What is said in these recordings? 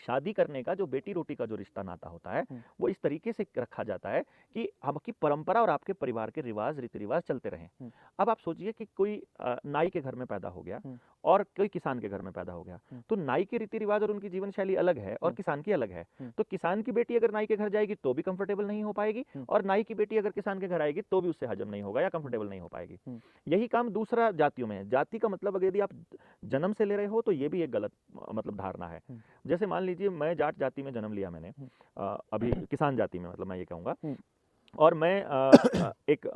शादी करने का जो बेटी रोटी का जो रिश्ता नाता होता है वो इस तरीके से रखा जाता है कि आपकी परंपरा और आपके परिवार के रिवाज रीति रिवाज चलते रहें। अब आप सोचिए कि कोई नाई के घर में पैदा हो गया और कोई किसान के घर में पैदा हो गया, तो नाई के रीति रिवाज और उनकी जीवन शैली अलग है और किसान की अलग है। तो किसान की बेटी अगर नाई के घर जाएगी तो भी कंफर्टेबल नहीं हो पाएगी, और नाई की बेटी अगर किसान के घर आएगी तो भी उससे हजम नहीं होगा या कंफर्टेबल नहीं हो पाएगी। यही काम दूसरा जातियों में है। जाति का मतलब अगर यदि आप जन्म से ले रहे हो तो ये भी एक गलत मतलब धारणा है। जैसे मान लीजिए मैं जाट जाति में जन्म लिया मैंने, अभी किसान जाति में, मतलब मैं ये कहूँगा, और मैं एक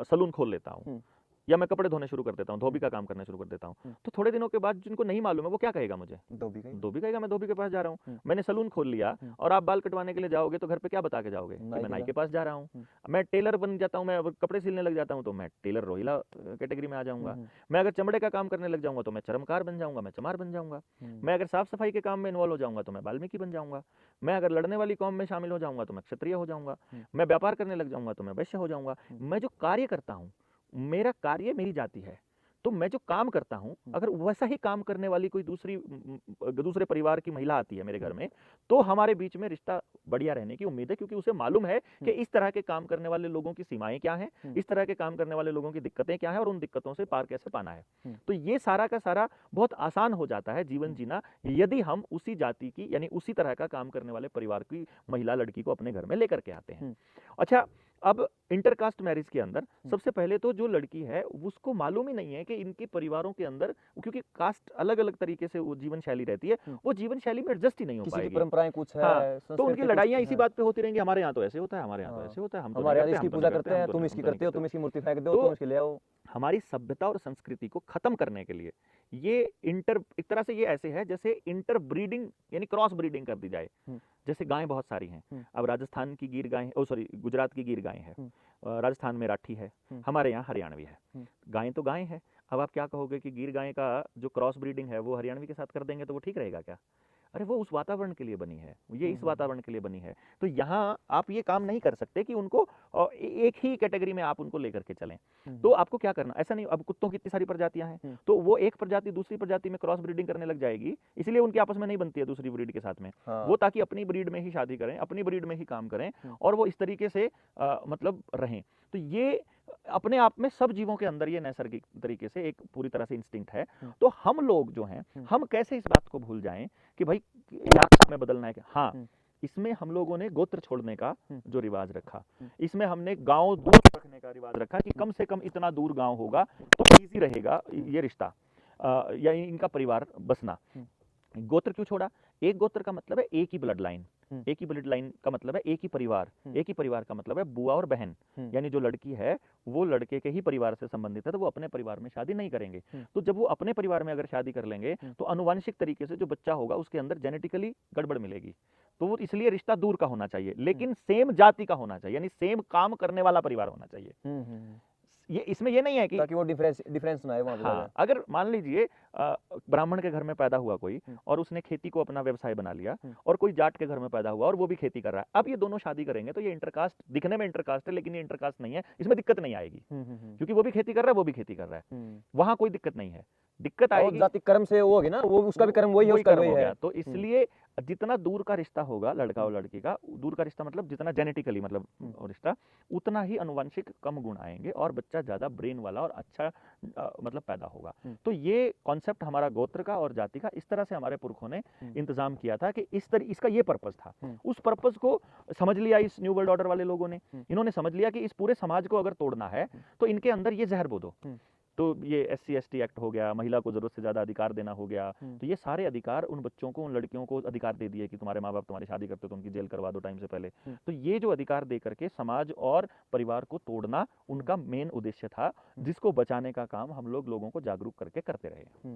सलून खोल लेता हूँ या मैं कपड़े धोने शुरू कर देता हूँ, धोबी का काम करना शुरू कर देता हूँ, तो थोड़े दिनों के बाद जिनको नहीं मालूम है वो क्या कहेगा मुझे? धोबी कहेगा, मैं धोबी के पास जा रहा हूँ। मैंने सलून खोल लिया और आप बाल कटवाने के लिए जाओगे तो घर पे क्या बता के जाओगे? कि मैं नाई के पास जा रहा हूँ। मैं टेलर बन जाता हूँ, मैं कपड़े सिलने लग जाता हूँ तो मैं टेलर रोहिला कैटेगरी में आ जाऊंगा। मैं अगर चमड़े का काम करने लग जाऊंगा तो मैं चर्मकार बन जाऊंगा, मैं चमार बन जाऊंगा। मैं अगर साफ सफाई के काम में इन्वॉल्व हो जाऊंगा तो मैं वाल्मीकि बन जाऊंगा। मैं अगर लड़ने वाली कौम में शामिल हो जाऊंगा तो मैं क्षत्रिय हो जाऊंगा। मैं व्यापार करने लग जाऊंगा तो मैं वैश्य हो जाऊंगा। मैं जो कार्य करता हूँ, मेरा कार्य मेरी जाति है, तो मैं जो काम करता हूं, अगर वैसा ही काम करने वाली कोई दूसरे परिवार की महिला आती है मेरे घर में, तो हमारे बीच में रिश्ता बढ़िया रहने की उम्मीद है, क्योंकि उसे मालूम है कि इस तरह के काम करने वाले लोगों की सीमाएं क्या हैं, इस तरह के काम करने वाले लोगों की दिक्कतें क्या हैं और उन दिक्कतों से पार कैसे पाना है। तो ये सारा का सारा बहुत आसान हो जाता है जीवन जीना, यदि हम उसी जाति की यानी उसी तरह का काम करने वाले परिवार की महिला लड़की को अपने घर में लेकर के आते हैं। अच्छा, अब इंटरकास्ट मैरिज के अंदर सबसे पहले तो जो लड़की है उसको मालूम ही नहीं है कि इनके परिवारों के अंदर, क्योंकि कास्ट अलग अलग तरीके से वो जीवन शैली रहती है, वो जीवन शैली में एडजस्ट ही नहीं हो पाएगी। परंपराएं कुछ है, हाँ, तो उनकी लड़ाइयां इसी बात पे होती रहेंगी, हमारे यहाँ तो ऐसे होता है, हमारे यहाँ तो ऐसे होता है, हम हमारे यहाँ इसकी पूजा करते हैं, तुम इसकी करते हो, तुम इसकी मूर्ति फेंक दो, तुम इसकी ले आओ। हमारी सभ्यता और संस्कृति को खत्म करने के लिए ये एक तरह से ये ऐसे है जैसे इंटर ब्रीडिंग यानी क्रॉस ब्रीडिंग कर दी जाए। जैसे गायें बहुत सारी हैं, अब राजस्थान की गिर गाय, गुजरात की गिर गाय है, राजस्थान में राठी है, हमारे यहाँ हरियाणवी है। गायें तो गायें हैं। अब आप क्या कहोगे कि गिर गाय का जो क्रॉस ब्रीडिंग है वो हरियाणवी के साथ कर देंगे तो वो ठीक रहेगा क्या? अरे वो उस वातावरण के लिए बनी है, ये इस वातावरण के लिए बनी है। तो यहाँ आप ये काम नहीं कर सकते कि उनको एक ही कैटेगरी में आप उनको लेकर के चलें। तो आपको क्या करना, ऐसा नहीं, अब कुत्तों की इतनी सारी प्रजातियां हैं, तो वो एक प्रजाति दूसरी प्रजाति में क्रॉस ब्रीडिंग करने लग जाएगी, इसलिए उनकी आपस में नहीं बनती है दूसरी ब्रीड के साथ में। वो ताकि अपनी ब्रीड में ही शादी करें, अपनी ब्रीड में ही काम करें और वो इस तरीके से मतलब रहें। तो ये अपने आप में सब जीवों के अंदर ये नैसर्गिक तरीके से एक पूरी तरह से इंस्टिंक्ट है। तो हम लोग जो हैं, हम कैसे इस बात को भूल जाएं कि भाई यहाँ में बदलना है क्या? हाँ, इसमें हम लोगों ने गोत्र छोड़ने का जो रिवाज रखा, इसमें हमने गांव दूर रखने का रिवाज रखा कि कम से कम इतना दूर गांव होगा तो इजी रहेगा ये रिश्ता या इनका परिवार बसना। गोत्र क्यों छोड़ा? एक गोत्र का मतलब है एक ही ब्लड लाइन, एक ही ब्लड लाइन का मतलब है एक ही परिवार, एक ही परिवार का मतलब है बुआ और बहन, यानी जो लड़की है वो लड़के के ही परिवार से संबंधित है, तो वो अपने परिवार में शादी नहीं करेंगे। तो जब वो अपने परिवार में अगर शादी कर लेंगे तो अनुवांशिक तरीके से जो बच्चा होगा उसके अंदर जेनेटिकली गड़बड़ मिलेगी। तो वो इसलिए रिश्ता दूर का होना चाहिए, लेकिन सेम जाति का होना चाहिए, यानी सेम काम करने वाला परिवार होना चाहिए। ये इसमें ये नहीं है कि ताकि वो डिफरेंस ना आए वहां पे। हाँ, अगर मान लीजिए ब्राह्मण के घर में पैदा हुआ कोई और उसने खेती को अपना व्यवसाय बना लिया, और कोई जाट के घर में पैदा हुआ और वो भी खेती कर रहा है, अब ये दोनों शादी करेंगे तो ये इंटरकास्ट, दिखने में इंटरकास्ट है लेकिन ये इंटरकास्ट नहीं है, इसमें दिक्कत नहीं आएगी क्योंकि वो भी खेती कर रहा है, वो भी खेती कर रहा है, वहां कोई दिक्कत नहीं है। दिक्कत आएगी जाति कर्म से वो होगी ना, वो उसका भी कर्म वही है, उसका वही है। तो इसलिए जितना दूर का रिश्ता होगा लड़का और लड़की का, दूर का रिश्ता मतलब जितना जेनेटिकली मतलब रिश्ता, उतना ही अनुवांशिक कम गुण आएंगे और बच्चा ज्यादा ब्रेन वाला और अच्छा मतलब पैदा होगा। तो ये कॉन्सेप्ट हमारा गोत्र का और जाति का इस तरह से हमारे पुरखों ने इंतजाम किया था कि इसका ये पर्पस था। उस पर्पस को समझ लिया इस न्यू वर्ल्ड ऑर्डर वाले लोगों ने, इन्होंने समझ लिया कि इस पूरे समाज को अगर तोड़ना है तो इनके अंदर ये जहर बो दो। तो ये SC/ST एक्ट हो गया, महिला को जरूरत से ज्यादा अधिकार देना हो गया, तो ये सारे अधिकार उन बच्चों को, उन लड़कियों को अधिकार दे दिए कि तुम्हारे माँ बाप तुम्हारी शादी करते तो उनकी जेल करवा दो टाइम से पहले। तो ये जो अधिकार दे करके समाज और परिवार को तोड़ना उनका मेन उद्देश्य था, जिसको बचाने का काम हम लोगों को जागरूक करके करते रहे।